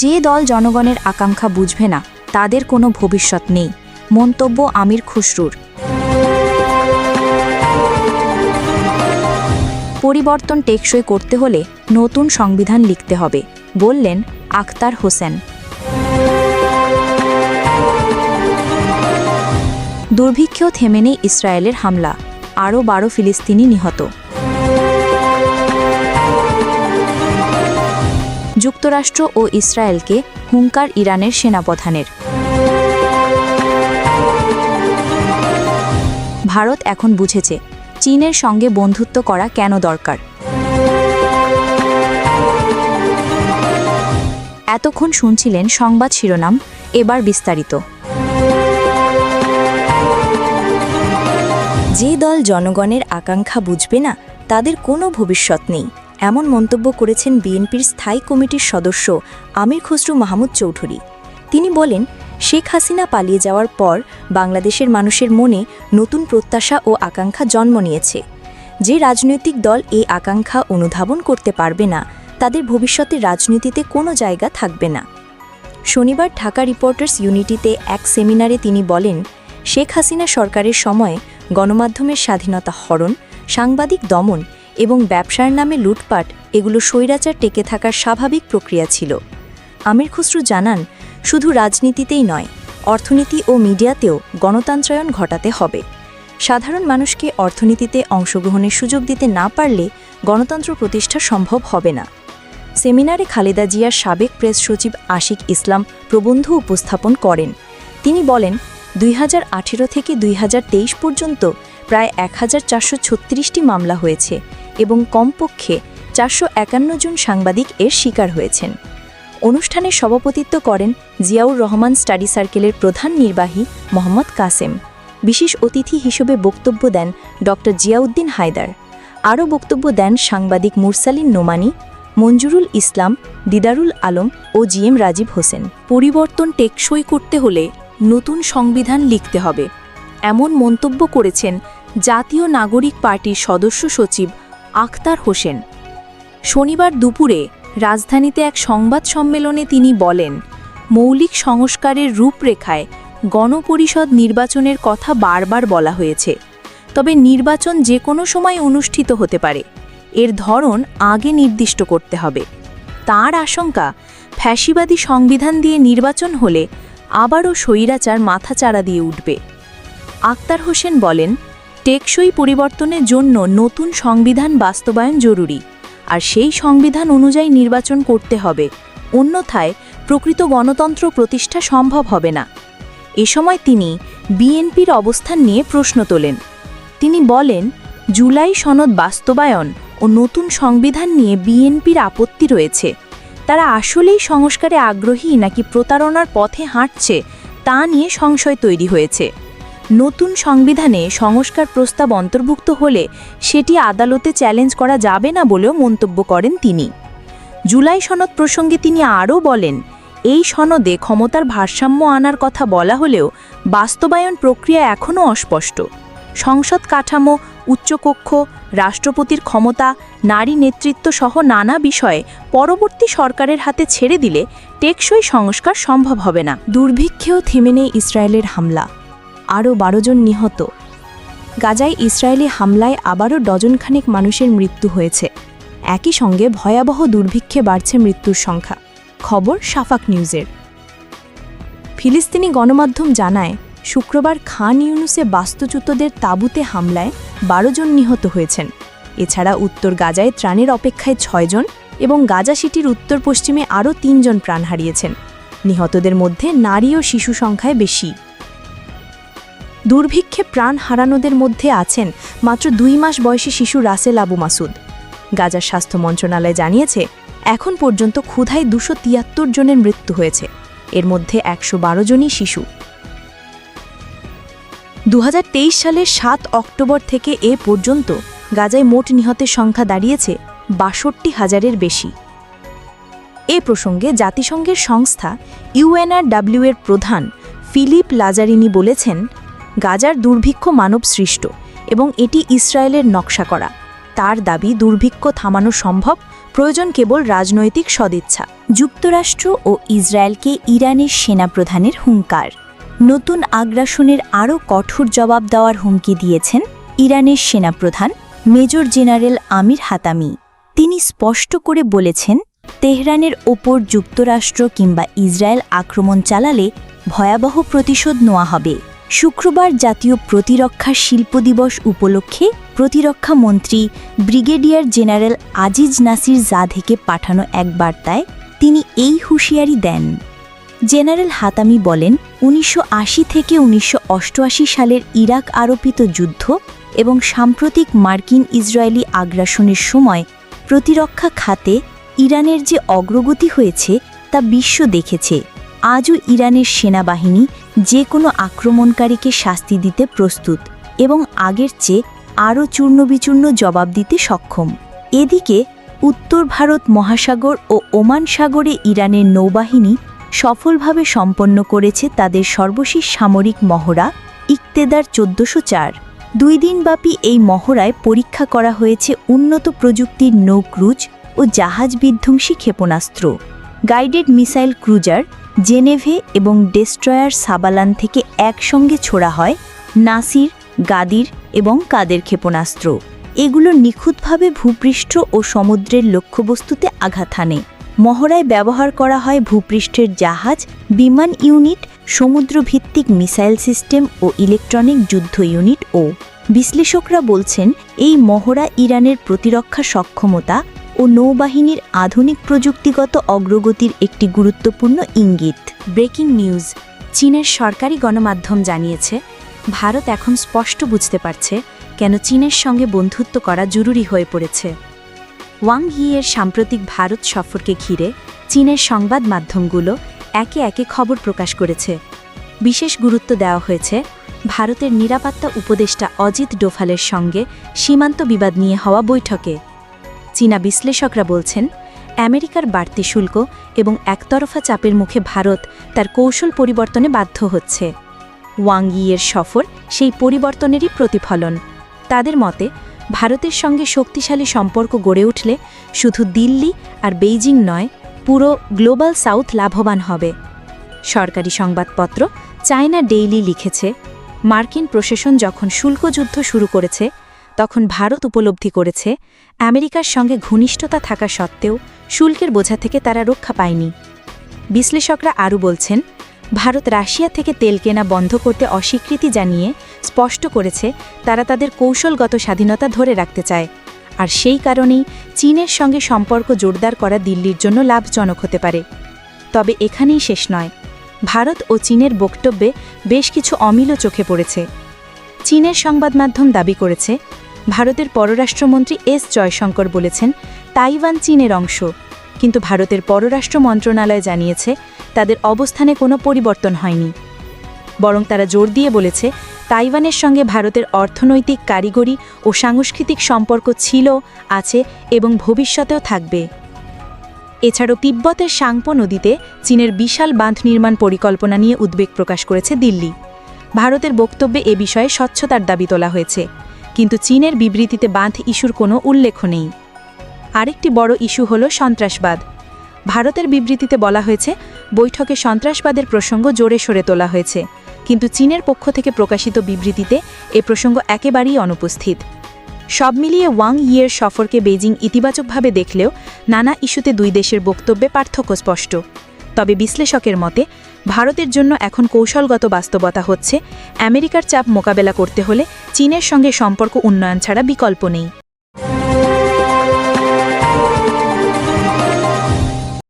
যে দল জনগণের আকাঙ্ক্ষা বুঝবে না তাদের কোনো ভবিষ্যৎ নেই, মন্তব্য আমির খুসরুর। পরিবর্তন টেকসই করতে হলে নতুন সংবিধান লিখতে হবে, বললেন আখতার হোসেন। দুর্ভিক্ষেও থেমে নেই ইসরায়েলের হামলা, আরও 12 ফিলিস্তিনি নিহত। যুক্তরাষ্ট্র ও ইসরায়েলকে হুঙ্কার ইরানের সেনাপ্রধানের। ভারত এখন বুঝেছে চীনের সঙ্গে বন্ধুত্ব করা কেন দরকার। এতক্ষণ শুনছিলেন সংবাদ শিরোনাম, এবার বিস্তারিত। যে দল জনগণের আকাঙ্ক্ষা বুঝবে না তাদের কোনো ভবিষ্যৎ নেই, এমন মন্তব্য করেছেন বিএনপির স্থায়ী কমিটির সদস্য আমির খসরু মাহমুদ চৌধুরী। তিনি বলেন, শেখ হাসিনা পালিয়ে যাওয়ার পর বাংলাদেশের মানুষের মনে নতুন প্রত্যাশা ও আকাঙ্ক্ষা জন্ম নিয়েছে। যে রাজনৈতিক দল এই আকাঙ্ক্ষা অনুধাবন করতে পারবে না তাদের ভবিষ্যতে রাজনীতিতে কোনো জায়গা থাকবে না। শনিবার ঢাকা রিপোর্টার্স ইউনিটিতে এক সেমিনারে তিনি বলেন, শেখ হাসিনা সরকারের সময়ে গণমাধ্যমের স্বাধীনতা হরণ, সাংবাদিক দমন এবং ব্যবসার নামে লুটপাট এগুলো স্বৈরাচার টেকে থাকার স্বাভাবিক প্রক্রিয়া ছিল। আমির খুসরু জানান, শুধু রাজনীতিতেই নয়, অর্থনীতি ও মিডিয়াতেও গণতন্ত্রায়ন ঘটাতে হবে। সাধারণ মানুষকে অর্থনীতিতে অংশগ্রহণের সুযোগ দিতে না পারলে গণতন্ত্র প্রতিষ্ঠা সম্ভব হবে না। সেমিনারে খালেদা জিয়ার সাবেক প্রেস সচিব আশিক ইসলাম প্রবন্ধ উপস্থাপন করেন। তিনি বলেন, 2018 থেকে 2023 পর্যন্ত প্রায় 1436টি মামলা হয়েছে এবং কমপক্ষে 451 জন সাংবাদিক এর শিকার হয়েছেন। অনুষ্ঠানে সভাপতিত্ব করেন জিয়াউর রহমান স্টাডি সার্কেলের প্রধান নির্বাহী মোহাম্মদ কাসেম। বিশেষ অতিথি হিসেবে বক্তব্য দেন ড জিয়াউদ্দিন হায়দার। আরও বক্তব্য দেন সাংবাদিক মুরসালিন নোমানি, মঞ্জুরুল ইসলাম, দিদারুল আলম ও জিএম রাজীব হোসেন। পরিবর্তন টেকসই করতে হলে নতুন সংবিধান লিখতে হবে, এমন মন্তব্য করেছেন জাতীয় নাগরিক পার্টির সদস্য সচিব আখতার হোসেন। শনিবার দুপুরে রাজধানীতে এক সংবাদ সম্মেলনে তিনি বলেন, মৌলিক সংস্কারের রূপরেখায় গণপরিষদ নির্বাচনের কথা বারবার বলা হয়েছে, তবে নির্বাচন যে কোনো সময় অনুষ্ঠিত হতে পারে, এর ধরন আগে নির্দিষ্ট করতে হবে। তার আশঙ্কা, ফ্যাসিবাদী সংবিধান দিয়ে নির্বাচন হলে আবারও স্বৈরাচার মাথাচাড়া দিয়ে উঠবে। আখতার হোসেন বলেন, টেকসই পরিবর্তনের জন্য নতুন সংবিধান বাস্তবায়ন জরুরি, আর সেই সংবিধান অনুযায়ী নির্বাচন করতে হবে, অন্যথায় প্রকৃত গণতন্ত্র প্রতিষ্ঠা সম্ভব হবে না। এ সময় তিনি বিএনপির অবস্থান নিয়ে প্রশ্ন তোলেন। তিনি বলেন, জুলাই সনদ বাস্তবায়ন ও নতুন সংবিধান নিয়ে বিএনপির আপত্তি রয়েছে। তারা আসলেই সংস্কারে আগ্রহী নাকি প্রতারণার পথে হাঁটছে তা নিয়ে সংশয় তৈরি হয়েছে। নতুন সংবিধানে সংস্কার প্রস্তাব অন্তর্ভুক্ত হলে সেটি আদালতে চ্যালেঞ্জ করা যাবে না বলেও মন্তব্য করেন তিনি। জুলাই সনদ প্রসঙ্গে তিনি আরও বলেন, এই সনদে ক্ষমতার ভারসাম্য আনার কথা বলা হলেও বাস্তবায়ন প্রক্রিয়া এখনও অস্পষ্ট। সংসদ কাঠামো, উচ্চকক্ষ, রাষ্ট্রপতির ক্ষমতা, নারী নেতৃত্ব সহ নানা বিষয়ে পরবর্তী সরকারের হাতে ছেড়ে দিলে টেকসই সংস্কার সম্ভব হবে না। দুর্ভিক্ষেও থেমে নেই ইসরায়েলের হামলা, আরও 12 জন নিহত। গাজায় ইসরায়েলি হামলায় আবারও ডজনখানেক মানুষের মৃত্যু হয়েছে। একই সঙ্গে ভয়াবহ দুর্ভিক্ষে বাড়ছে মৃত্যুর সংখ্যা। খবর শাফাক নিউজের। ফিলিস্তিনি গণমাধ্যম জানায়, শুক্রবার খান ইউনুসে বাস্তুচ্যুতদের তাঁবুতে হামলায় 12 জন নিহত হয়েছেন। এছাড়া উত্তর গাজায় ত্রাণের অপেক্ষায় 6 জন এবং গাজা সিটির উত্তর পশ্চিমে আরও 3 জন প্রাণ হারিয়েছেন। নিহতদের মধ্যে নারী ও শিশু সংখ্যায় বেশি। দুর্ভিক্ষে প্রাণ হারানোদের মধ্যে আছেন মাত্র 2 মাস বয়সী শিশু রাসেল আবু মাসুদ। গাজার স্বাস্থ্য মন্ত্রণালয় জানিয়েছে, এখন পর্যন্ত ক্ষুধায় 273 জনের মৃত্যু হয়েছে, এর মধ্যে 112 জনই শিশু। 2023 সালের 7 অক্টোবর থেকে এ পর্যন্ত গাজায় মোট নিহতের সংখ্যা দাঁড়িয়েছে 62,000-এর বেশি। এ প্রসঙ্গে জাতিসংঘের সংস্থা ইউএনআরডব্লিউ এর প্রধান ফিলিপ লাজারিনি বলেছেন, গাজার দুর্ভিক্ষ মানব সৃষ্ট এবং এটি ইসরায়েলের নকশা করা। তার দাবি দুর্ভিক্ষ থামানো সম্ভব, প্রয়োজন কেবল রাজনৈতিক সদিচ্ছা। যুক্তরাষ্ট্র ও ইসরায়েলকে ইরানের সেনাপ্রধানের হুঙ্কার। নতুন আগ্রাসনের আরও কঠোর জবাব দেওয়ার হুমকি দিয়েছেন ইরানের সেনাপ্রধান মেজর জেনারেল আমির হাতামি। তিনি স্পষ্ট করে বলেছেন, তেহরানের ওপর যুক্তরাষ্ট্র কিংবা ইসরায়েল আক্রমণ চালালে ভয়াবহ প্রতিশোধ নেওয়া হবে। শুক্রবার জাতীয় প্রতিরক্ষা শিল্প দিবস উপলক্ষে প্রতিরক্ষা মন্ত্রী ব্রিগেডিয়ার জেনারেল আজিজ নাসির জাদেহকে পাঠানো এক বার্তায় তিনি এই হুঁশিয়ারি দেন। জেনারেল হাতামি বলেন, ১৯৮০ থেকে ১৯৮৮ সালের ইরাক আরোপিত যুদ্ধ এবং সাম্প্রতিক মার্কিন ইসরায়েলি আগ্রাসনের সময় প্রতিরক্ষা খাতে ইরানের যে অগ্রগতি হয়েছে তা বিশ্ব দেখেছে। আজও ইরানের সেনাবাহিনী যে কোনো আক্রমণকারীকে শাস্তি দিতে প্রস্তুত এবং আগের চেয়ে আরও চূর্ণবিচূর্ণ জবাব দিতে সক্ষম। এদিকে উত্তর ভারত মহাসাগর ও ওমান সাগরে ইরানের নৌবাহিনী সফলভাবে সম্পন্ন করেছে তাদের সর্বশেষ সামরিক মহড়া ইকতেদার ১৪০৪। ২ দিনব্যাপী এই মহড়ায় পরীক্ষা করা হয়েছে উন্নত প্রযুক্তির নৌ ক্রুজ ও জাহাজ বিধ্বংসী ক্ষেপণাস্ত্র। গাইডেড মিসাইল ক্রুজার জেনেভে এবং ডেস্ট্রয়ার সাবালান থেকে একসঙ্গে ছোড়া হয় নাসির, গাদির এবং কাদের ক্ষেপণাস্ত্র। এগুলো নিখুঁতভাবে ভূপৃষ্ঠ ও সমুদ্রের লক্ষ্যবস্তুতে আঘাত হানে। মহড়ায় ব্যবহার করা হয় ভূপৃষ্ঠের জাহাজ, বিমান ইউনিট, সমুদ্রভিত্তিক মিসাইল সিস্টেম ও ইলেকট্রনিক যুদ্ধ ইউনিট। ও বিশ্লেষকরা বলছেন, এই মহড়া ইরানের প্রতিরক্ষা সক্ষমতা ও নৌবাহিনীর আধুনিক প্রযুক্তিগত অগ্রগতির একটি গুরুত্বপূর্ণ ইঙ্গিত। Breaking news. চীনের সরকারি গণমাধ্যম জানিয়েছে, ভারত এখন স্পষ্ট বুঝতে পারছে কেন চীনের সঙ্গে বন্ধুত্ব করা জরুরি হয়ে পড়েছে। ওয়াং ইয়ের সাম্প্রতিক ভারত সফরকে ঘিরে চীনের সংবাদ মাধ্যমগুলো একে একে খবর প্রকাশ করেছে। বিশেষ গুরুত্ব দেওয়া হয়েছে ভারতের নিরাপত্তা উপদেষ্টা অজিত ডোভালের সঙ্গে সীমান্ত বিবাদ নিয়ে হওয়া বৈঠকে। চীনা বিশ্লেষকরা বলছেন, আমেরিকার বাড়তি শুল্ক এবং একতরফা চাপের মুখে ভারত তার কৌশল পরিবর্তনে বাধ্য হচ্ছে। ওয়াং ইয়ের সফর সেই পরিবর্তনেরই প্রতিফলন। তাদের মতে, ভারতের সঙ্গে শক্তিশালী সম্পর্ক গড়ে উঠলে শুধু দিল্লি আর বেইজিং নয়, পুরো গ্লোবাল সাউথ লাভবান হবে। সরকারি সংবাদপত্র চায়না ডেইলি লিখেছে, মার্কিন প্রশাসন যখন শুল্কযুদ্ধ শুরু করেছে তখন ভারত উপলব্ধি করেছে আমেরিকার সঙ্গে ঘনিষ্ঠতা থাকা সত্ত্বেও শুল্কের বোঝা থেকে তারা রক্ষা পায়নি। বিশ্লেষকরা আরও বলছেন, ভারত রাশিয়া থেকে তেল কেনা বন্ধ করতে অস্বীকৃতি জানিয়ে স্পষ্ট করেছে তারা তাদের কৌশলগত স্বাধীনতা ধরে রাখতে চায়। আর সেই কারণেই চীনের সঙ্গে সম্পর্ক জোরদার করা দিল্লির জন্য লাভজনক হতে পারে। তবে এখানেই শেষ নয়। ভারত ও চীনের বক্তব্যে বেশ কিছু অমিলও চোখে পড়েছে। চীনের সংবাদ মাধ্যম দাবি করেছে, ভারতের পররাষ্ট্রমন্ত্রী এস জয়শঙ্কর বলেছেন তাইওয়ান চীনের অংশ, কিন্তু ভারতের পররাষ্ট্র মন্ত্রণালয় জানিয়েছে তাদের অবস্থানে কোনো পরিবর্তন হয়নি। বরং তারা জোর দিয়ে বলেছে তাইওয়ানের সঙ্গে ভারতের অর্থনৈতিক, কারিগরি ও সাংস্কৃতিক সম্পর্ক ছিল, আছে এবং ভবিষ্যতেও থাকবে। এছাড়াও তিব্বতের সাংপো নদীতে চীনের বিশাল বাঁধ নির্মাণ পরিকল্পনা নিয়ে উদ্বেগ প্রকাশ করেছে দিল্লি। ভারতের বক্তব্যে এ বিষয়ে স্বচ্ছতার দাবি তোলা হয়েছে, কিন্তু চীনের বিবৃতিতে বাঁধ ইস্যুর কোনো উল্লেখ নেই। আরেকটি বড় ইস্যু হল সন্ত্রাসবাদ। ভারতের বিবৃতিতে বলা হয়েছে বৈঠকে সন্ত্রাসবাদের প্রসঙ্গ জোরে সরে তোলা হয়েছে, কিন্তু চীনের পক্ষ থেকে প্রকাশিত বিবৃতিতে এ প্রসঙ্গ একেবারেই অনুপস্থিত। সব মিলিয়ে ওয়াং ইয়ের সফরকে বেইজিং ইতিবাচকভাবে দেখলেও নানা ইস্যুতে দুই দেশের বক্তব্যে পার্থক্য স্পষ্ট। তবে বিশ্লেষকের মতে ভারতের জন্য এখন কৌশলগত বাস্তবতা হচ্ছে আমেরিকার চাপ মোকাবেলা করতে হলে চীনের সঙ্গে সম্পর্ক উন্নয়ন ছাড়া বিকল্প নেই।